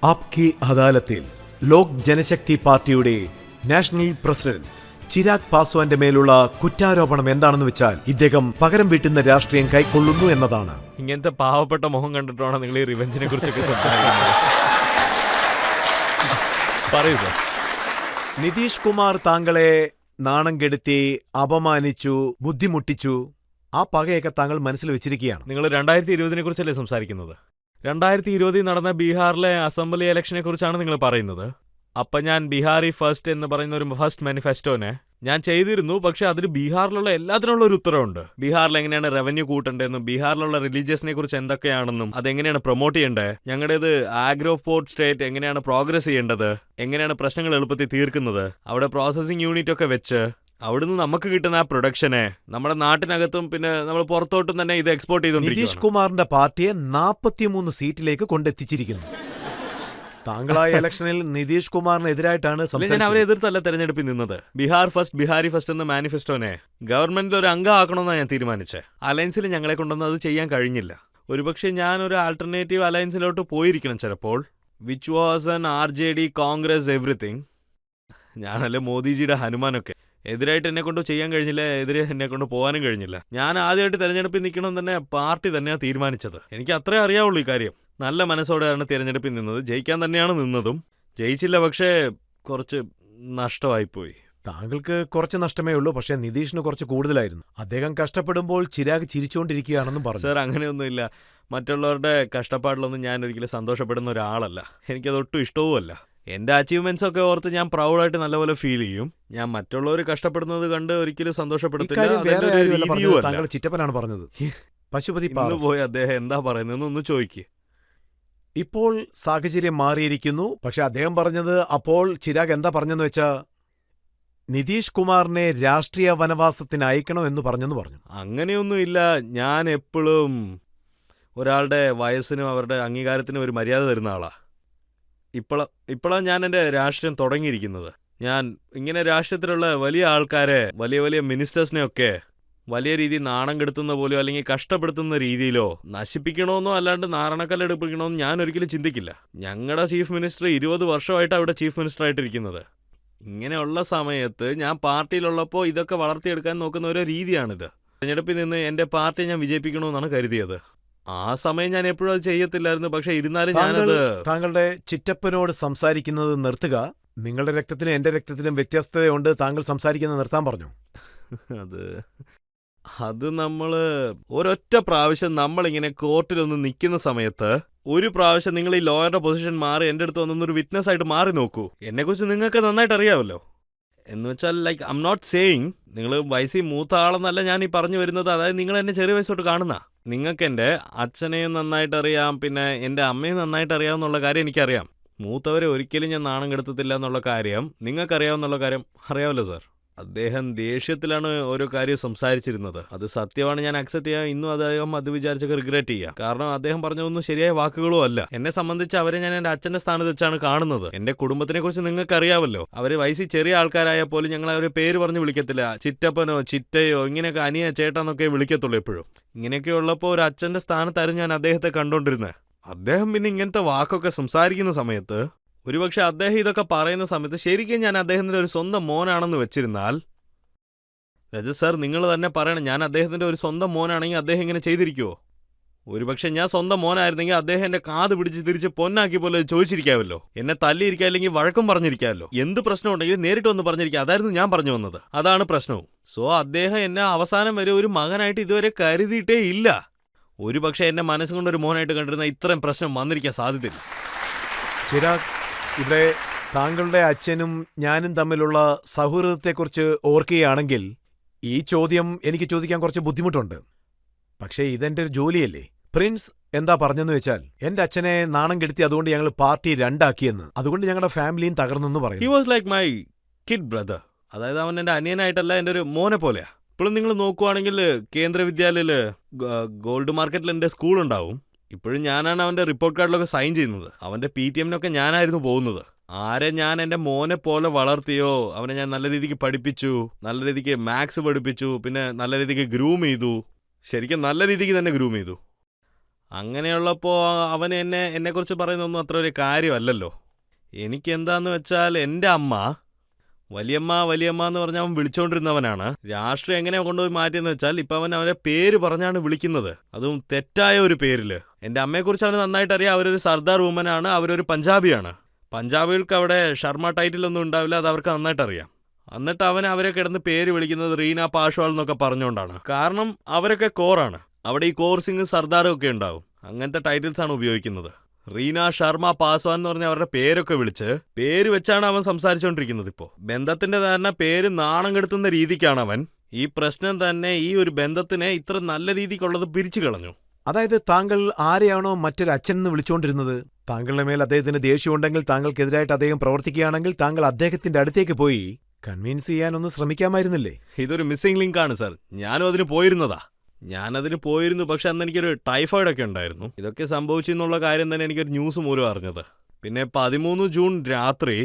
ആപ്കി അദാലത്തിൽ ലോക് ജനശക്തി പാർട്ടിയുടെ national president Chirag പാസ്വാന്റെ മേലുള്ള കുറ്റാരോപണം എന്താണെന്ന് വെച്ചാൽ ഇദ്ദേഹം പകരം വീട്ടുന്ന രാഷ്ട്രീയം കൈക്കൊള്ളുന്നു എന്നതാണ്. ഇങ്ങനത്തെ പാവപ്പെട്ട മുഖം കണ്ടിട്ടാണ് നിങ്ങൾ ഈ റിവെഞ്ചിനെ കുറിച്ചൊക്കെ സംസാരിക്കുന്നത്. പറയൂ സർ. നിതീഷ് കുമാർ താങ്കളെ നാണം കെടുത്തി, അപമാനിച്ചു, ബുദ്ധിമുട്ടിച്ചു. ആ പകയൊക്കെ താങ്കൾ മനസ്സിൽ വെച്ചിരിക്കുകയാണ്. നിങ്ങൾ 2020 കുറിച്ചല്ലേ സംസാരിക്കുന്നത്? 2020 നടന്ന ബീഹാറിലെ അസംബ്ലി ഇലക്ഷനെ കുറിച്ചാണ് നിങ്ങൾ പറയുന്നത്. അപ്പം ഞാൻ ബീഹാറി ഫസ്റ്റ് എന്ന് പറയുന്ന ഒരു ഫസ്റ്റ് മാനിഫെസ്റ്റോനെ ഞാൻ ചെയ്തിരുന്നു. പക്ഷെ അതിന് ബീഹാറിലുള്ള എല്ലാത്തിനുള്ള ഒരു ഉത്തരവുണ്ട്. ബീഹാറിൽ എങ്ങനെയാണ് റവന്യൂ കൂട്ടേണ്ടതെന്നും ബീഹാറിലുള്ള റിലീജിയസിനെ കുറിച്ച് എന്തൊക്കെയാണെന്നും അതെങ്ങനെയാണ് പ്രൊമോട്ട് ചെയ്യേണ്ടത്, ഞങ്ങളുടേത് ആഗ്രോ പോർട്ട് സ്റ്റേറ്റ് എങ്ങനെയാണ് പ്രോഗ്രസ് ചെയ്യേണ്ടത്, എങ്ങനെയാണ് പ്രശ്നങ്ങൾ എളുപ്പത്തിൽ തീർക്കുന്നത്, അവിടെ പ്രോസസ്സിംഗ് യൂണിറ്റ് ഒക്കെ വെച്ച് അവിടുന്ന് നമുക്ക് കിട്ടുന്ന ആ പ്രൊഡക്ഷനെ നമ്മുടെ നാട്ടിനകത്തും പിന്നെ നമ്മൾ പുറത്തോട്ടും തന്നെ ഇത് എക്സ്പോർട്ട് ചെയ്തുകൊണ്ടിരിക്കുന്നു. നിതീഷ് കുമാറിന്റെ പാർട്ടിയെ 43 സീറ്റിലേക്ക് കൊണ്ടെത്തിച്ചിരിക്കുന്നു. താങ്കളായ ഇലക്ഷനിൽ നിതീഷ് കുമാറിനെതിരായിട്ടാണ് ഞാൻ അവരെ എതിർത്തല്ല തെരഞ്ഞെടുപ്പിൽ നിന്നത്. ബീഹാർ ഫസ്റ്റ്, ബിഹാരി ഫസ്റ്റ് എന്ന മാനിഫെസ്റ്റോനെ ഗവൺമെന്റിൽ ഒരു അംഗമാക്കണമെന്നാണ് ഞാൻ തീരുമാനിച്ചത്. അലയൻസിൽ ഞങ്ങളെ കൊണ്ടൊന്നും അത് ചെയ്യാൻ കഴിഞ്ഞില്ല. ഒരുപക്ഷെ ഞാനൊരു ആൾട്ടർനേറ്റീവ് അലയൻസിലോട്ട് പോയിരിക്കണം ചിലപ്പോൾ, which was an RJD Congress everything. ഞാനല്ലേ മോദിജിയുടെ ഹനുമാനൊക്കെ. എതിരായിട്ട് എന്നെ കൊണ്ട് ചെയ്യാൻ കഴിഞ്ഞില്ല, എതിരെ എന്നെ കൊണ്ട് പോകാനും കഴിഞ്ഞില്ല. ഞാൻ ആദ്യമായിട്ട് തെരഞ്ഞെടുപ്പിൽ നിൽക്കണം തന്നെ പാർട്ടി തന്നെയാണ് തീരുമാനിച്ചത്. എനിക്ക് അത്രേ അറിയാവുള്ളൂ ഈ കാര്യം. നല്ല മനസ്സോടെയാണ് തിരഞ്ഞെടുപ്പിൽ നിന്നത്. ജയിക്കാൻ തന്നെയാണ് നിന്നതും. ജയിച്ചില്ല, പക്ഷേ കുറച്ച് നഷ്ടമായിപ്പോയി. താങ്കൾക്ക് കുറച്ച് നഷ്ടമേ ഉള്ളൂ, പക്ഷേ നിതീഷിന് കുറച്ച് കൂടുതലായിരുന്നു. അദ്ദേഹം കഷ്ടപ്പെടുമ്പോൾ ചിരാഗ് ചിരിച്ചുകൊണ്ടിരിക്കുകയാണെന്നും പറഞ്ഞു. സാർ, അങ്ങനെയൊന്നുമില്ല. മറ്റുള്ളവരുടെ കഷ്ടപ്പാടിലൊന്നും ഞാൻ ഒരിക്കലും സന്തോഷപ്പെടുന്ന ഒരാളല്ല. എനിക്കതൊട്ടും ഇഷ്ടവുമല്ല. എൻ്റെ അച്ചീവ്മെന്റ്സ് ഒക്കെ ഓർത്ത് ഞാൻ പ്രൗഡായിട്ട് നല്ലപോലെ ഫീൽ ചെയ്യും. ഞാൻ മറ്റുള്ളവർ കഷ്ടപ്പെടുന്നത് കണ്ട് ഒരിക്കലും സന്തോഷപ്പെടുത്തില്ല. താങ്കൾ ചിറ്റപ്പനാണ് പറഞ്ഞത്. പശുപതി പോയി അദ്ദേഹം എന്താ പറയുന്നതെന്ന് ഒന്ന് ചോദിക്കുക. ഇപ്പോൾ സാഹചര്യം മാറിയിരിക്കുന്നു. പക്ഷെ അദ്ദേഹം പറഞ്ഞത്, അപ്പോൾ ചിരാഗ് എന്താ പറഞ്ഞെന്ന് വെച്ചാ നിതീഷ് കുമാറിനെ രാഷ്ട്രീയ വനവാസത്തിന് അയക്കണം എന്ന് പറഞ്ഞെന്ന് പറഞ്ഞു. അങ്ങനെയൊന്നുമില്ല. ഞാൻ എപ്പോഴും ഒരാളുടെ വയസ്സിനും അവരുടെ അംഗീകാരത്തിനും ഒരു മര്യാദ തരുന്ന ആളാ. ഇപ്പോഴാണ് ഞാൻ എൻ്റെ രാഷ്ട്രീയം തുടങ്ങിയിരിക്കുന്നത്. ഞാൻ ഇങ്ങനെ രാഷ്ട്രീയത്തിലുള്ള വലിയ ആൾക്കാരെ, വലിയ വലിയ മിനിസ്റ്റേഴ്സിനെയൊക്കെ വലിയ രീതിയിൽ നാണം കെടുത്തുന്ന പോലെയോ അല്ലെങ്കിൽ കഷ്ടപ്പെടുത്തുന്ന രീതിയിലോ നശിപ്പിക്കണമെന്നോ അല്ലാണ്ട് നാരണക്കല്ലെടുപ്പിക്കണമെന്നോ ഞാൻ ഒരിക്കലും ചിന്തിക്കില്ല. ഞങ്ങളുടെ ചീഫ് മിനിസ്റ്റർ 20 വർഷമായിട്ട് അവിടെ ചീഫ് മിനിസ്റ്റർ ആയിട്ടിരിക്കുന്നത്. ഇങ്ങനെയുള്ള സമയത്ത് ഞാൻ പാർട്ടിയിലുള്ളപ്പോൾ ഇതൊക്കെ വളർത്തിയെടുക്കാൻ നോക്കുന്ന ഒരു രീതിയാണിത്. തെരഞ്ഞെടുപ്പിൽ നിന്ന് എൻ്റെ പാർട്ടിയെ ഞാൻ വിജയിപ്പിക്കണമെന്നാണ് കരുതിയത്. ആ സമയം ഞാൻ എപ്പോഴും അത് ചെയ്യത്തില്ലായിരുന്നു. പക്ഷെ ഇരുന്നാലും ഞാനത്. താങ്കളുടെ ചിറ്റപ്പനോട് സംസാരിക്കുന്നത് നിർത്തുക. നിങ്ങളുടെ രക്തത്തിനും എന്റെ രക്തത്തിനും വ്യത്യസ്തതയുണ്ട്. താങ്കൾ സംസാരിക്കുന്നത് നിർത്താൻ പറഞ്ഞു. അത് നമ്മൾ ഒരൊറ്റ പ്രാവശ്യം നമ്മളിങ്ങനെ കോർട്ടിലൊന്ന് നിൽക്കുന്ന സമയത്ത് ഒരു പ്രാവശ്യം നിങ്ങൾ ഈ ലോയറുടെ പൊസിഷൻ മാറി എൻ്റെ അടുത്ത് വന്നൊരു വിറ്റ്നസ് ആയിട്ട് മാറി നോക്കൂ. എന്നെക്കുറിച്ച് നിങ്ങൾക്ക് നന്നായിട്ട് അറിയാമല്ലോ. എന്ന് വെച്ചാൽ like I am not saying നിങ്ങൾ വയസ്സിൽ മൂത്ത ആളെന്നല്ല ഞാൻ ഈ പറഞ്ഞു വരുന്നത്. അതായത് നിങ്ങൾ എന്നെ ചെറിയ വയസ്സോട്ട് കാണുന്ന, നിങ്ങൾക്ക് എൻ്റെ അച്ഛനെയും നന്നായിട്ട് അറിയാം, പിന്നെ എൻ്റെ അമ്മയും നന്നായിട്ട് അറിയാമെന്നുള്ള കാര്യം എനിക്കറിയാം. മൂത്തവരെ ഒരിക്കലും ഞാൻ നാണം കെടുത്തത്തില്ല എന്നുള്ള കാര്യം നിങ്ങൾക്കറിയാമെന്നുള്ള കാര്യം അറിയാമല്ലോ സാർ. അദ്ദേഹം ദേഷ്യത്തിലാണ് ഓരോ കാര്യം സംസാരിച്ചിരുന്നത്. അത് സത്യമാണ്, ഞാൻ അക്സെപ്റ്റ് ചെയ്യാം. ഇന്നും അദ്ദേഹം അത് വിചാരിച്ചൊക്കെ റിഗ്രറ്റ് ചെയ്യാം. കാരണം അദ്ദേഹം പറഞ്ഞതൊന്നും ശരിയായ വാക്കുകളോ അല്ല. എന്നെ സംബന്ധിച്ച് അവരെ ഞാൻ എൻ്റെ അച്ഛൻ്റെ സ്ഥാനത്ത് വെച്ചാണ് കാണുന്നത്. എൻ്റെ കുടുംബത്തിനെ കുറിച്ച് നിങ്ങൾക്ക് അറിയാമല്ലോ. അവർ വയസ്സിൽ ചെറിയ ആൾക്കാരായാൽ പോലും ഞങ്ങൾ അവരെ പേര് പറഞ്ഞ് വിളിക്കത്തില്ല. ചിറ്റപ്പനോ ചിറ്റയോ ഇങ്ങനെയൊക്കെ അനിയ ചേട്ടാന്നൊക്കെ വിളിക്കത്തുള്ളൂ എപ്പോഴും. ഇങ്ങനെയൊക്കെ ഉള്ളപ്പോൾ ഒരു അച്ഛൻ്റെ സ്ഥാനത്തായിരുന്നു ഞാൻ അദ്ദേഹത്തെ കണ്ടോണ്ടിരുന്നത്. അദ്ദേഹം പിന്നെ ഇങ്ങനത്തെ വാക്കൊക്കെ സംസാരിക്കുന്ന സമയത്ത്, ഒരുപക്ഷെ അദ്ദേഹം ഇതൊക്കെ പറയുന്ന സമയത്ത് ശരിക്കും ഞാൻ അദ്ദേഹത്തിൻ്റെ ഒരു സ്വന്തം മോനാണെന്ന് വെച്ചിരുന്നാൽ, രജത് സാർ നിങ്ങൾ തന്നെ പറയണം, ഞാൻ അദ്ദേഹത്തിൻ്റെ ഒരു സ്വന്തം മോനാണെങ്കിൽ അദ്ദേഹം ഇങ്ങനെ ചെയ്തിരിക്കുമോ? ഒരുപക്ഷെ ഞാൻ സ്വന്തം മോനായിരുന്നെങ്കിൽ അദ്ദേഹം എൻ്റെ കാത് പിടിച്ച് തിരിച്ച് പൊന്നാക്കി പോലെ ചോദിച്ചിരിക്കാമല്ലോ. എന്നെ തല്ലിയിരിക്കുക, അല്ലെങ്കിൽ വഴക്കം പറഞ്ഞിരിക്കാമല്ലോ. എന്ത് പ്രശ്നം ഉണ്ടെങ്കിലും നേരിട്ട് ഒന്ന് പറഞ്ഞിരിക്കുക. അതായിരുന്നു ഞാൻ പറഞ്ഞു വന്നത്. അതാണ് പ്രശ്നവും. സോ അദ്ദേഹം എന്നെ അവസാനം വരെ ഒരു മകനായിട്ട് ഇതുവരെ കരുതിയിട്ടേ ഇല്ല. ഒരുപക്ഷെ എന്നെ മനസ്സുകൊണ്ടൊരു മോനായിട്ട് കണ്ടിരുന്ന ഇത്രയും പ്രശ്നം വന്നിരിക്കാൻ സാധ്യതയില്ല. ചിരാഗ്, ഇവിടെ താങ്കളുടെ അച്ഛനും ഞാനും തമ്മിലുള്ള സൗഹൃദത്തെക്കുറിച്ച് ഓർക്കുകയാണെങ്കിൽ ഈ ചോദ്യം എനിക്ക് ചോദിക്കാൻ കുറച്ച് ബുദ്ധിമുട്ടുണ്ട്. പക്ഷേ ഇതെന്റെ ഒരു ജോലിയല്ലേ. പ്രിൻസ് എന്താ പറഞ്ഞെന്ന് വെച്ചാൽ, എന്റെ അച്ഛനെ നാണം കെടുത്തി, അതുകൊണ്ട് ഞങ്ങൾ പാർട്ടി രണ്ടാക്കിയെന്ന്, അതുകൊണ്ട് ഞങ്ങളുടെ ഫാമിലിയും തകർന്നെന്ന് പറയും. He was like my kid brother. അതായത് അവൻ എൻ്റെ അനിയനായിട്ടല്ല, എൻ്റെ ഒരു മോനെ പോലെയാ. ഇപ്പോഴും നിങ്ങൾ നോക്കുവാണെങ്കിൽ കേന്ദ്ര വിദ്യാലയത്തിൽ ഗോൾഡ് മാർക്കറ്റിൽ എൻ്റെ സ്കൂളുണ്ടാവും. ഇപ്പോഴും ഞാനാണ് അവൻ്റെ റിപ്പോർട്ട് കാർഡിലൊക്കെ സൈൻ ചെയ്യുന്നത്. അവൻ്റെ PTM-നൊക്കെ ഞാനായിരുന്നു പോകുന്നത്. ആരെ ഞാൻ എൻ്റെ മോനെ പോലെ വളർത്തിയോ അവനെ ഞാൻ നല്ല രീതിക്ക് പഠിപ്പിച്ചു, നല്ല രീതിക്ക് മാത്സ് പഠിപ്പിച്ചു, പിന്നെ നല്ല രീതിക്ക് ഗ്രൂം ചെയ്തു. ശരിക്കും നല്ല രീതിക്ക് തന്നെ ഗ്രൂം ചെയ്തു. അങ്ങനെയുള്ളപ്പോൾ അവൻ എന്നെക്കുറിച്ച് പറയുന്നതൊന്നും അത്ര ഒരു കാര്യമല്ലല്ലോ. എനിക്കെന്താന്ന് വെച്ചാൽ എൻ്റെ അമ്മ വലിയമ്മ വലിയമ്മ എന്ന് പറഞ്ഞ് അവൻ വിളിച്ചോണ്ടിരുന്നവനാണ്. രാഷ്ട്രീയം എങ്ങനെയാണ് കൊണ്ടുപോയി മാറ്റിയെന്ന് വെച്ചാൽ ഇപ്പം അവൻ അവരെ പേര് പറഞ്ഞാണ് വിളിക്കുന്നത്, അതും തെറ്റായ ഒരു പേരിൽ. എൻ്റെ അമ്മയെക്കുറിച്ച് അവന് നന്നായിട്ട് അറിയാം. അവരൊരു സർദാർ വുമനാണ്, അവരൊരു പഞ്ചാബിയാണ്. പഞ്ചാബികൾക്ക് അവിടെ ശർമ്മ ടൈറ്റിലൊന്നും ഉണ്ടാവില്ല, അത് അവർക്ക് നന്നായിട്ട് അറിയാം. എന്നിട്ട് അവരെ കിടന്ന് പേര് വിളിക്കുന്നത് റീന പാഷ്വാൾ എന്നൊക്കെ പറഞ്ഞുകൊണ്ടാണ്. കാരണം അവരൊക്കെ കോറാണ്, അവിടെ ഈ കോർ സിംഗ് സർദാറും ഒക്കെ ഉണ്ടാവും. അങ്ങനത്തെ ടൈറ്റിൽസാണ് ഉപയോഗിക്കുന്നത്. റീന ശർമ്മ പാസ്വാൻ എന്ന് പറഞ്ഞ അവരുടെ പേരൊക്കെ വിളിച്ച് പേര് വെച്ചാണ് അവൻ സംസാരിച്ചുകൊണ്ടിരിക്കുന്നത്. ഇപ്പോൾ ബന്ധത്തിന്റെ തന്നെ പേര് നാണം കെടുത്തുന്ന രീതിക്കാണ് അവൻ. ഈ പ്രശ്നം തന്നെ ഈ ഒരു ബന്ധത്തിനെ ഇത്ര നല്ല രീതിക്കുള്ളത് പിരിച്ചു കളഞ്ഞു. അതായത് താങ്കൾ ആരെയാണോ മറ്റൊരു അച്ഛൻ എന്ന് വിളിച്ചുകൊണ്ടിരുന്നത്, താങ്കളുടെ മേൽ അദ്ദേഹത്തിന് ദേഷ്യമുണ്ടെങ്കിൽ, താങ്കൾക്കെതിരായിട്ട് അദ്ദേഹം പ്രവർത്തിക്കുകയാണെങ്കിൽ താങ്കൾ അദ്ദേഹത്തിന്റെ അടുത്തേക്ക് പോയി കൺവിൻസ് ചെയ്യാനൊന്ന് ശ്രമിക്കാമായിരുന്നില്ലേ? ഇതൊരു മിസ്സിംഗ് ലിങ്ക് ആണ് സർ. ഞാനും അതിന് പോയിരുന്നതാ. ഞാനതിന് പോയിരുന്നു, പക്ഷെ അന്ന് എനിക്കൊരു ടൈഫോയിഡ് ഒക്കെ ഉണ്ടായിരുന്നു. ഇതൊക്കെ സംഭവിച്ചു എന്നുള്ള കാര്യം തന്നെ എനിക്കൊരു ന്യൂസ് മൂലം അറിഞ്ഞത്. പിന്നെ 13 ജൂൺ രാത്രി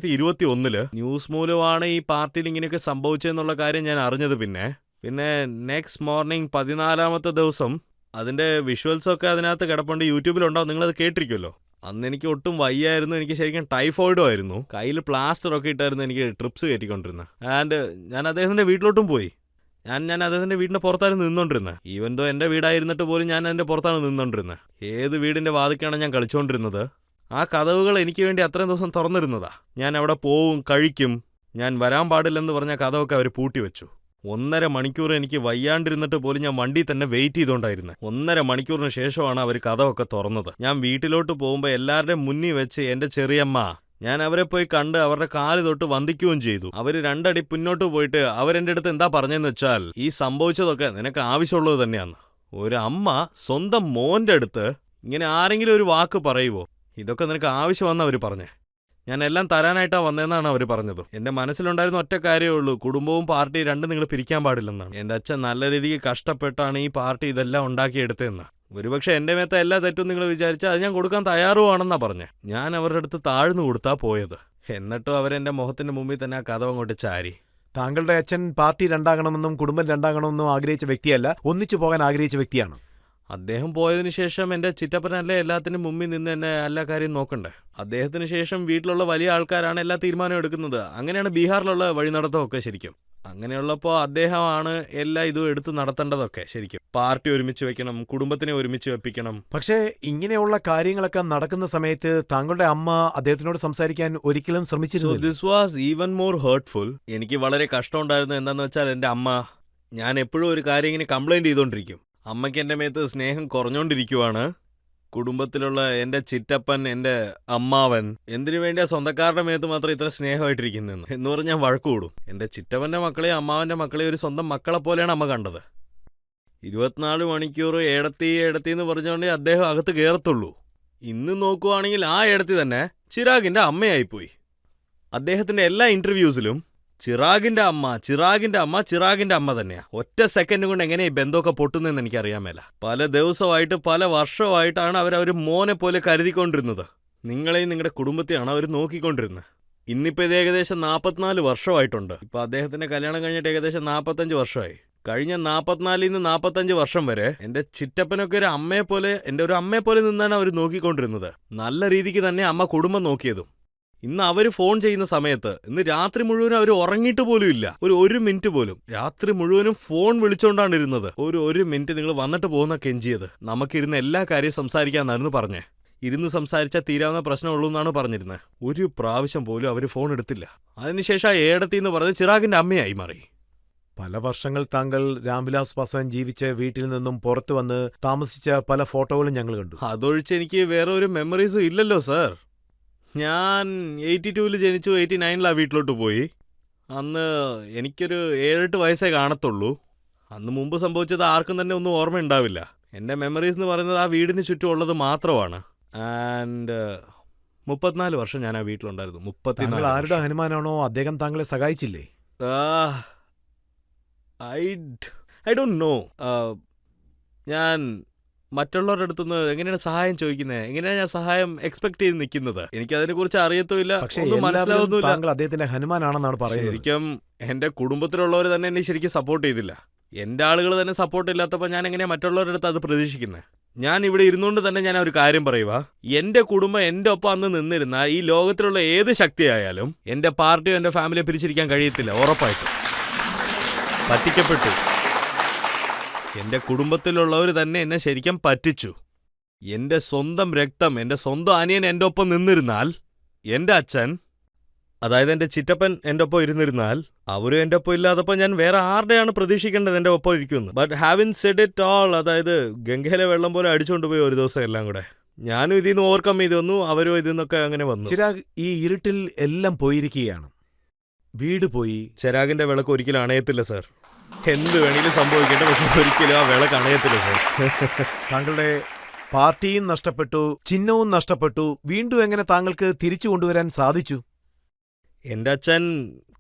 2021 ന്യൂസ് മൂലമാണ് ഈ പാർട്ടിയിൽ ഇങ്ങനെയൊക്കെ സംഭവിച്ചതെന്നുള്ള കാര്യം ഞാൻ അറിഞ്ഞത്. പിന്നെ നെക്സ്റ്റ് മോർണിംഗ് 14-ാമത്തെ ദിവസം അതിൻ്റെ വിഷ്വൽസൊക്കെ അതിനകത്ത് കിടപ്പുണ്ട്, യൂട്യൂബിലുണ്ടാവും, നിങ്ങളത് കേട്ടിരിക്കുമല്ലോ. അന്ന് എനിക്ക് ഒട്ടും വയ്യായിരുന്നു, എനിക്ക് ശരിക്കും ടൈഫോയിഡും ആയിരുന്നു. കയ്യിൽ പ്ലാസ്റ്ററൊക്കെ ഇട്ടായിരുന്നു എനിക്ക് ട്രിപ്സ് കയറ്റിക്കൊണ്ടിരുന്നത്. ആൻഡ് ഞാൻ അദ്ദേഹത്തിൻ്റെ വീട്ടിലോട്ടും പോയി. ഞാൻ അദ്ദേഹത്തിൻ്റെ വീടിൻ്റെ പുറത്തായിരുന്നു നിന്നോണ്ടിരുന്നത്. ഈവൻ ദോ എൻ്റെ വീടായിരുന്നിട്ട് പോലും ഞാൻ അതിൻ്റെ പുറത്താണ് നിന്നോണ്ടിരുന്നത്. ഏത് വീടിൻ്റെ വാതിക്കാണ് ഞാൻ കളിച്ചുകൊണ്ടിരുന്നത്. ആ കതവുകൾ എനിക്ക് വേണ്ടി അത്രയും ദിവസം തുറന്നിരുന്നതാ. ഞാൻ അവിടെ പോവും, കഴിക്കും. ഞാൻ വരാൻ പാടില്ലെന്ന് പറഞ്ഞ കഥവൊക്കെ അവർ പൂട്ടിവെച്ചു. 1.5 മണിക്കൂർ എനിക്ക് വയ്യാണ്ടിരുന്നിട്ട് പോലും ഞാൻ വണ്ടി തന്നെ വെയിറ്റ് ചെയ്തുകൊണ്ടായിരുന്നത്. 1.5 മണിക്കൂറിന് ശേഷമാണ് അവർ കഥവൊക്കെ തുറന്നത്. ഞാൻ വീട്ടിലോട്ട് പോകുമ്പോൾ എല്ലാവരുടെയും മുന്നിൽ വെച്ച് എൻ്റെ ചെറിയമ്മ, ഞാൻ അവരെ പോയി കണ്ട് അവരുടെ കാല് തൊട്ട് വന്ദിക്കുകയും ചെയ്തു. അവർ 2 അടി മുന്നോട്ട് പോയിട്ട് അവരെൻ്റെ അടുത്ത് എന്താ പറഞ്ഞതെന്ന് വെച്ചാൽ, ഈ സംഭവിച്ചതൊക്കെ നിനക്ക് ആവശ്യമുള്ളത് തന്നെയാണ്. ഒരു അമ്മ സ്വന്തം മോൻ്റെ അടുത്ത് ഇങ്ങനെ ആരെങ്കിലും ഒരു വാക്ക് പറയുവോ? ഇതൊക്കെ നിനക്ക് ആവശ്യമാണെന്ന് അവർ പറഞ്ഞേ. ഞാൻ എല്ലാം തരാനായിട്ടാണ് വന്നതെന്നാണ് അവർ പറഞ്ഞത്. എൻ്റെ മനസ്സിലുണ്ടായിരുന്ന ഒറ്റ കാര്യമേ ഉള്ളൂ, കുടുംബവും പാർട്ടിയും രണ്ടും നിങ്ങൾ പിരിക്കാൻ പാടില്ലെന്നാണ്. എൻ്റെ അച്ഛൻ നല്ല രീതിക്ക് കഷ്ടപ്പെട്ടാണ് ഈ പാർട്ടി ഇതെല്ലാം ഉണ്ടാക്കിയെടുത്തതെന്ന്. ഒരുപക്ഷെ എൻ്റെ മേത്ത എല്ലാ തെറ്റും നിങ്ങൾ വിചാരിച്ചാൽ അത് ഞാൻ കൊടുക്കാൻ തയ്യാറുമാണെന്നാ പറഞ്ഞേ. ഞാൻ അവരുടെ അടുത്ത് താഴ്ന്നു കൊടുത്താ പോയത്. എന്നിട്ടും അവരെൻ്റെ മുഖത്തിൻ്റെ മുമ്പിൽ തന്നെ ആ കഥ അങ്ങോട്ട് ചാരി. താങ്കളുടെ അച്ഛൻ പാർട്ടി രണ്ടാകണമെന്നും കുടുംബം രണ്ടാകണമെന്നും ആഗ്രഹിച്ച വ്യക്തിയല്ല, ഒന്നിച്ചു പോകാൻ ആഗ്രഹിച്ച വ്യക്തിയാണ്. അദ്ദേഹം പോയതിനു ശേഷം എൻ്റെ ചിറ്റപ്പനല്ലേ എല്ലാത്തിനും മുമ്പിൽ നിന്ന് എന്നെ എല്ലാ കാര്യം നോക്കണ്ടേ. അദ്ദേഹത്തിന് ശേഷം വീട്ടിലുള്ള വലിയ ആൾക്കാരാണ് എല്ലാ തീരുമാനവും എടുക്കുന്നത്. അങ്ങനെയാണ് ബീഹാറിലുള്ള വഴിനടത്തമൊക്കെ. ശരിക്കും അങ്ങനെയുള്ളപ്പോൾ അദ്ദേഹമാണ് എല്ലാ ഇതും എടുത്ത് നടത്തേണ്ടതൊക്കെ. ശരിക്കും പാർട്ടി ഒരുമിച്ച് വെക്കണം, കുടുംബത്തിനെ ഒരുമിച്ച് വെപ്പിക്കണം. പക്ഷേ ഇങ്ങനെയുള്ള കാര്യങ്ങളൊക്കെ നടക്കുന്ന സമയത്ത് താങ്കളുടെ അമ്മ അദ്ദേഹത്തിനോട് സംസാരിക്കാൻ ഒരിക്കലും ശ്രമിച്ചിരുന്നു. This was even more hurtful. എനിക്ക് വളരെ കഷ്ടമുണ്ടായിരുന്നു. എന്താണെന്ന് വെച്ചാൽ എൻ്റെ അമ്മ, ഞാൻ എപ്പോഴും ഒരു കാര്യം ഇങ്ങനെ കംപ്ലൈൻറ്റ് ചെയ്തുകൊണ്ടിരിക്കും. അമ്മയ്ക്ക് എൻ്റെ മേത്ത് സ്നേഹം കുറഞ്ഞുകൊണ്ടിരിക്കുവാണ്. കുടുംബത്തിലുള്ള എൻ്റെ ചിറ്റപ്പൻ, എൻ്റെ അമ്മാവൻ, എന്തിനു വേണ്ടിയാ സ്വന്തക്കാരുടെ മേത്ത് മാത്രം ഇത്ര സ്നേഹമായിട്ടിരിക്കുന്നതെന്ന് എന്ന് പറഞ്ഞ് ഞാൻ വഴക്ക് കൂടും. എൻ്റെ ചിറ്റപ്പൻ്റെ മക്കളെയും അമ്മാവൻ്റെ മക്കളെയും ഒരു സ്വന്തം മക്കളെ പോലെയാണ് അമ്മ കണ്ടത്. 24 മണിക്കൂർ ഏടത്തി എന്ന് പറഞ്ഞുകൊണ്ട് അദ്ദേഹം അകത്ത് കയറത്തുള്ളൂ. ഇന്ന് നോക്കുവാണെങ്കിൽ ആ ഏടത്തി തന്നെ ചിറാഗിൻ്റെ അമ്മയായിപ്പോയി. അദ്ദേഹത്തിൻ്റെ എല്ലാ ഇൻ്റർവ്യൂസിലും ചിറാഗിൻ്റെ അമ്മ തന്നെയാ. ഒറ്റ സെക്കൻഡ് കൊണ്ട് എങ്ങനെ ഈ ബന്ധമൊക്കെ പൊട്ടുന്നതെന്ന് എനിക്കറിയാൻ മേല. പല ദിവസമായിട്ട് പല വർഷമായിട്ടാണ് അവർ മോനെ പോലെ കരുതിക്കൊണ്ടിരുന്നത്. നിങ്ങളെയും നിങ്ങളുടെ കുടുംബത്തെയാണ് അവർ നോക്കിക്കൊണ്ടിരുന്നത്. ഇന്നിപ്പോൾ ഇത് ഏകദേശം 44 വർഷമായിട്ടുണ്ട്. ഇപ്പോൾ അദ്ദേഹത്തിൻ്റെ കല്യാണം കഴിഞ്ഞിട്ട് ഏകദേശം 45 വർഷമായി. കഴിഞ്ഞ 44 നിന്ന് 45 വർഷം വരെ എൻ്റെ ചിറ്റപ്പനൊക്കെ ഒരു അമ്മയെ പോലെ നിന്നാണ് അവർ നോക്കിക്കൊണ്ടിരുന്നത്. നല്ല രീതിക്ക് തന്നെ അമ്മ കുടുംബം നോക്കിയതും. ഇന്ന് അവർ ഫോൺ ചെയ്യുന്ന സമയത്ത്, ഇന്ന് രാത്രി മുഴുവനും അവർ ഉറങ്ങിയിട്ട് പോലും ഇല്ല. ഒരു മിനിറ്റ് പോലും. രാത്രി മുഴുവനും ഫോൺ വിളിച്ചുകൊണ്ടാണ് ഇരുന്നത്. ഒരു മിനിറ്റ് നിങ്ങൾ വന്നിട്ട് പോകുന്ന കെഞ്ചിയത്. നമുക്കിരുന്ന് എല്ലാ കാര്യവും സംസാരിക്കാമെന്നായിരുന്നു പറഞ്ഞേ. ഇരുന്ന് സംസാരിച്ചാൽ തീരാവുന്ന പ്രശ്നമുള്ളൂ എന്നാണ് പറഞ്ഞിരുന്നത്. ഒരു പ്രാവശ്യം പോലും അവർ ഫോൺ എടുത്തില്ല. അതിനുശേഷം ആ ഏടത്തി എന്ന് പറഞ്ഞ് ചിറാഗിൻ്റെ അമ്മയായി മാറി. പല വർഷങ്ങൾ താങ്കൾ രാംവിലാസ് പാസ്വാൻ ജീവിച്ച വീട്ടിൽ നിന്നും പുറത്തു വന്ന് താമസിച്ച പല ഫോട്ടോകളും ഞങ്ങൾ കണ്ടു. അതൊഴിച്ച് എനിക്ക് വേറെ ഒരു മെമ്മറീസും ഇല്ലല്ലോ സാർ. ഞാൻ 82 ജനിച്ചു, 89 വീട്ടിലോട്ട് പോയി. അന്ന് എനിക്കൊരു 7-8 വയസ്സേ കാണത്തുള്ളൂ. അന്ന് മുമ്പ് സംഭവിച്ചത് ആർക്കും തന്നെ ഒന്നും ഓർമ്മയുണ്ടാവില്ല. എൻ്റെ മെമ്മറീസ് എന്ന് പറയുന്നത് ആ വീടിന് ചുറ്റും ഉള്ളത് മാത്രമാണ്. ആൻഡ് 34 വർഷം ഞാൻ ആ വീട്ടിലുണ്ടായിരുന്നു. 34. ആരുടെ ഹനുമാനാണോ അദ്ദേഹം താങ്കളെ സഹായിച്ചില്ലേ? I don't know. ഞാൻ മറ്റുള്ളവരുടെ അടുത്തുനിന്ന് എങ്ങനെയാണ് സഹായം ചോദിക്കുന്നത്, എങ്ങനെയാണ് ഞാൻ സഹായം എക്സ്പെക്ട് ചെയ്ത് നിൽക്കുന്നത്? എനിക്കതിനെ കുറിച്ച് അറിയത്തുമില്ല, മനസ്സിലാവുന്നില്ല. താങ്കൾ അദ്ദേഹത്തിന്റെ ഹനുമാനാണെന്നാണ് പറയുന്നത്. ശരിക്കും എന്റെ കുടുംബത്തിലുള്ളവർ തന്നെ എന്നെ ശരിക്കും സപ്പോർട്ട് ചെയ്തില്ല. എൻ്റെ ആളുകൾ തന്നെ സപ്പോർട്ട് ഇല്ലാത്തപ്പോൾ ഞാൻ എങ്ങനെയാണ് മറ്റുള്ളവരുടെ അടുത്ത് അത് പ്രതീക്ഷിക്കുന്നത്? ഞാൻ ഇവിടെ ഇരുന്നുകൊണ്ട് തന്നെ ഞാൻ ഒരു കാര്യം പറയുക, എൻ്റെ കുടുംബം എൻ്റെ ഒപ്പം അന്ന് നിന്നിരുന്ന ഈ ലോകത്തിലുള്ള ഏത് ശക്തിയായാലും എൻ്റെ പാർട്ടിയോ എൻ്റെ ഫാമിലിയോ പിരിച്ചിരിക്കാൻ കഴിയത്തില്ല, ഉറപ്പായിട്ടും. പറ്റിക്കപ്പെട്ടു. എൻ്റെ കുടുംബത്തിലുള്ളവർ തന്നെ എന്നെ ശരിക്കും പറ്റിച്ചു. എൻ്റെ സ്വന്തം രക്തം, എൻ്റെ സ്വന്തം അനിയൻ എൻ്റെ ഒപ്പം നിന്നിരുന്നാൽ, എൻ്റെ അച്ഛൻ, അതായത് എൻ്റെ ചിറ്റപ്പൻ എൻ്റെ ഒപ്പം ഇരുന്നിരുന്നാൽ, അവരും എൻ്റെ ഒപ്പം ഇല്ലാതപ്പോൾ ഞാൻ വേറെ ആരുടെയാണ് പ്രതീക്ഷിക്കേണ്ടത് എൻ്റെ ഒപ്പം ഇരിക്കുന്നത്? ബട്ട് ഹാവിൻ സെഡ് ഇറ്റ് ഓൾ, അതായത് ഗംഗയിലെ വെള്ളം പോലെ അടിച്ചുകൊണ്ടുപോയി ഒരു ദിവസം എല്ലാം കൂടെ. ഞാനും ഇതിൽ നിന്ന് ഓവർകം ചെയ്ത് വന്നു, അവരും ഇതിൽ നിന്നൊക്കെ അങ്ങനെ വന്നു. ചിരാഗ്, ഈ ഇരുട്ടിൽ എല്ലാം പോയിരിക്കുകയാണ്. വീട് പോയി. ചിരാഗിൻ്റെ വിളക്ക് ഒരിക്കലും അണയത്തില്ല സാർ. എന്ത് വേണമെങ്കിലും സംഭവിക്കട്ടെ, പക്ഷെ ഒരിക്കലും ആ വിളക്ക് അണയത്തില്ല സാർ. താങ്കളുടെ പാർട്ടിയും നഷ്ടപ്പെട്ടു, ചിഹ്നവും നഷ്ടപ്പെട്ടു. വീണ്ടും എങ്ങനെ താങ്കൾക്ക് തിരിച്ചു കൊണ്ടുവരാൻ സാധിച്ചു? എൻ്റെ അച്ഛൻ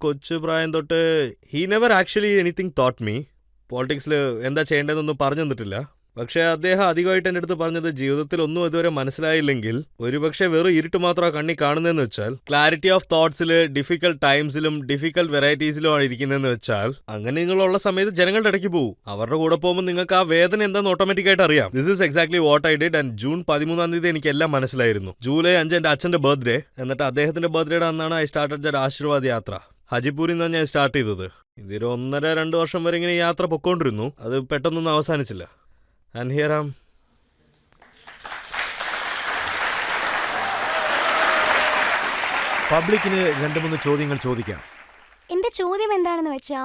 കൊച്ചു പ്രായം തൊട്ട് he never actually anything thought me. പോളിറ്റിക്സിൽ എന്താ ചെയ്യേണ്ടതെന്നൊന്നും പറഞ്ഞു തന്നിട്ടില്ല. പക്ഷേ അദ്ദേഹം അധികമായിട്ട് എൻ്റെ അടുത്ത് പറഞ്ഞത്, ജീവിതത്തിൽ ഒന്നും ഇതുവരെ മനസ്സിലായില്ലെങ്കിൽ ഒരുപക്ഷെ വെറും ഇരുട്ട് മാത്രമാണ് കണ്ണി കാണുന്നതെന്ന് വെച്ചാൽ, ക്ലാരിറ്റി ഓഫ് തോട്ട്സിൽ ഡിഫിക്കൽട്ട് ടൈംസിലും ഡിഫിക്കൽട്ട് വെറൈറ്റീസിലും ആണ് ഇരിക്കുന്നതെന്ന് വെച്ചാൽ, അങ്ങനെ നിങ്ങളുള്ള സമയത്ത് ജനങ്ങളുടെ ഇടയ്ക്ക് പോകും. അവരുടെ കൂടെ പോകുമ്പോൾ നിങ്ങൾക്ക് ആ വേദന എന്താണെന്ന് ഓട്ടോമാറ്റിക്കായിട്ട് അറിയാം. This is exactly what I did. And June 13 എനിക്ക് എല്ലാം മനസ്സിലായിരുന്നു. ജൂലൈ 5 എൻ്റെ അച്ഛൻ്റെ ബർത്ത്ഡേ. എന്നിട്ട് അദ്ദേഹത്തിൻ്റെ ബർത്ത്ഡേയുടെ അന്നാണ് ഐ സ്റ്റാർട്ടഡ് ദ ആശീർവാദ് യാത്ര. ഹജിപൂരിൽ നിന്നാണ് ഞാൻ സ്റ്റാർട്ട് ചെയ്തത്. ഇതൊരു 1.5-2 വർഷം വരെ ഇങ്ങനെ യാത്ര പൊക്കോണ്ടിരുന്നു. അത് പെട്ടെന്നൊന്നും അവസാനിച്ചില്ല. And here I am. പബ്ലിക്കിന് 2-3 ചോദ്യങ്ങൾ ചോദിക്കാം. എന്റെ ചോദ്യം എന്താണെന്ന് വെച്ചാ,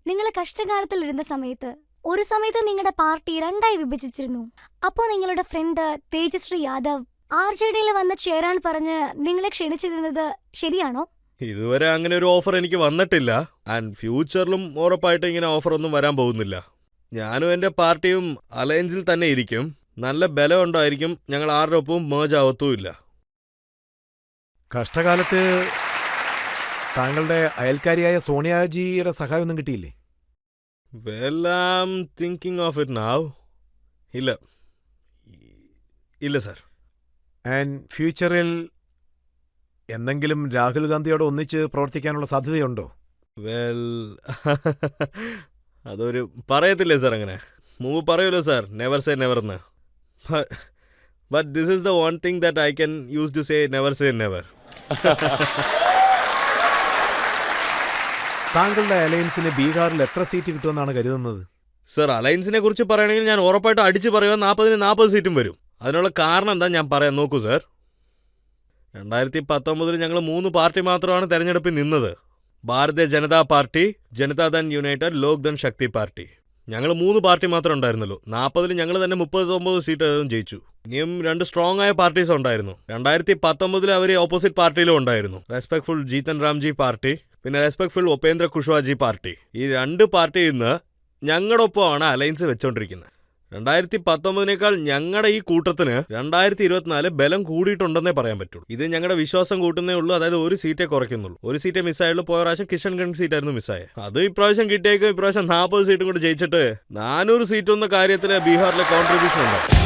നിങ്ങൾ കഷ്ടകാലത്തിൽ ഇരുന്ന സമയത്ത് ഒരു സമയത്ത് നിങ്ങളുടെ പാർട്ടി 2ആയി വിഭജിച്ചിരുന്നു. അപ്പോൾ നിങ്ങളുടെ ഫ്രണ്ട് തേജശ്രീ യാദവ് RJDയിൽ വന്ന് ചേരാൻ പറഞ്ഞ് നിങ്ങളെ ക്ഷണിച്ചിരുന്നത് ശരിയാണോ? ഇതുവരെ അങ്ങനെ ഒരു ഓഫർ എനിക്ക് വന്നിട്ടില്ല. ആൻഡ് ഫ്യൂച്ചറിലും ഉറപ്പായിട്ട് ഇങ്ങനെ ഓഫർ ഒന്നും വരാൻ പോകുന്നില്ല. ഞാനും എൻ്റെ പാർട്ടിയും അലയൻസിൽ തന്നെ ഇരിക്കും. നല്ല ബലം ഉണ്ടായിരിക്കും. ഞങ്ങൾ ആരുടെ ഒപ്പവും മേജ് ആവത്തുമില്ല. കഷ്ടകാലത്ത് താങ്കളുടെ അയൽക്കാരിയായ സോണിയാജിയുടെ സഹായമൊന്നും കിട്ടിയില്ലേ? Well, I am thinking of it now. ഇല്ല സാർ. ആൻഡ് ഫ്യൂച്ചറിൽ എന്തെങ്കിലും രാഹുൽ ഗാന്ധിയോട് ഒന്നിച്ച് പ്രവർത്തിക്കാനുള്ള സാധ്യതയുണ്ടോ? വെൽ, അതൊരു പറയത്തില്ലേ സാർ, അങ്ങനെ മുമ്പ് പറയുമല്ലോ സാർ, നെവർ സേ നെവർ എന്ന്. But this is the one thing that I can use to say never say never. താങ്കളുടെ അലയൻസിന് ബീഹാറിൽ എത്ര സീറ്റ് കിട്ടുമെന്നാണ് കരുതുന്നത്? സർ, അലയൻസിനെ കുറിച്ച് പറയുകയാണെങ്കിൽ ഞാൻ ഉറപ്പായിട്ട് അടിച്ച് പറയുക 40-40 സീറ്റും വരും. അതിനുള്ള കാരണം എന്താ ഞാൻ പറയാൻ നോക്കൂ സാർ. 2019 ഞങ്ങൾ 3 പാർട്ടി മാത്രമാണ് തെരഞ്ഞെടുപ്പിൽ നിന്നത്. ഭാരതീയ ജനതാ പാർട്ടി, ജനതാദൾ യുണൈറ്റഡ്, ലോക്ദൾ ശക്തി പാർട്ടി. ഞങ്ങൾ 3 പാർട്ടി മാത്രമേ ഉണ്ടായിരുന്നുള്ളൂ. 40 ഞങ്ങൾ തന്നെ 39 സീറ്റ് ജയിച്ചു. ഇനിയും 2 സ്ട്രോങ് ആയ പാർട്ടീസ് ഉണ്ടായിരുന്നു. 2019 അവർ ഓപ്പോസിറ്റ് പാർട്ടിയിലും ഉണ്ടായിരുന്നു. റെസ്പെക്ട്ഫുൾ ജീതൻ റാംജി പാർട്ടി, പിന്നെ റെസ്പെക്ട്ഫുൾ ഉപേന്ദ്ര കുഷ്വാജി പാർട്ടി. ഈ 2 പാർട്ടിയിൽ നിന്ന് ഞങ്ങളുടെ ഒപ്പമാണ് അലയൻസ് വെച്ചോണ്ടിരിക്കുന്നത്. 2019 ഞങ്ങളുടെ ഈ കൂട്ടത്തിന് 2024 ബലം കൂടിയിട്ടുണ്ടെന്നേ പറയാൻ പറ്റുള്ളൂ. ഇത് ഞങ്ങളുടെ വിശ്വാസം കൂട്ടുന്നേ ഉള്ളൂ. അതായത് 1 സീറ്റേ കുറയ്ക്കുന്നുള്ളൂ. 1 സീറ്റേ മിസ്സായുള്ളൂ. പോയ പ്രാവശ്യം കിഷൻഗഞ്ച് സീറ്റായിരുന്നു മിസ്സായത്. അത് ഇപ്രാവശ്യം കിട്ടിയേക്കും. ഇപ്രാവശ്യം 40 സീറ്റും കൂടെ ജയിച്ചിട്ട് 400 സീറ്റൊന്ന കാര്യത്തിൽ ബീഹാറിലെ കോൺട്രിബ്യൂഷൻ ഉണ്ടാവും.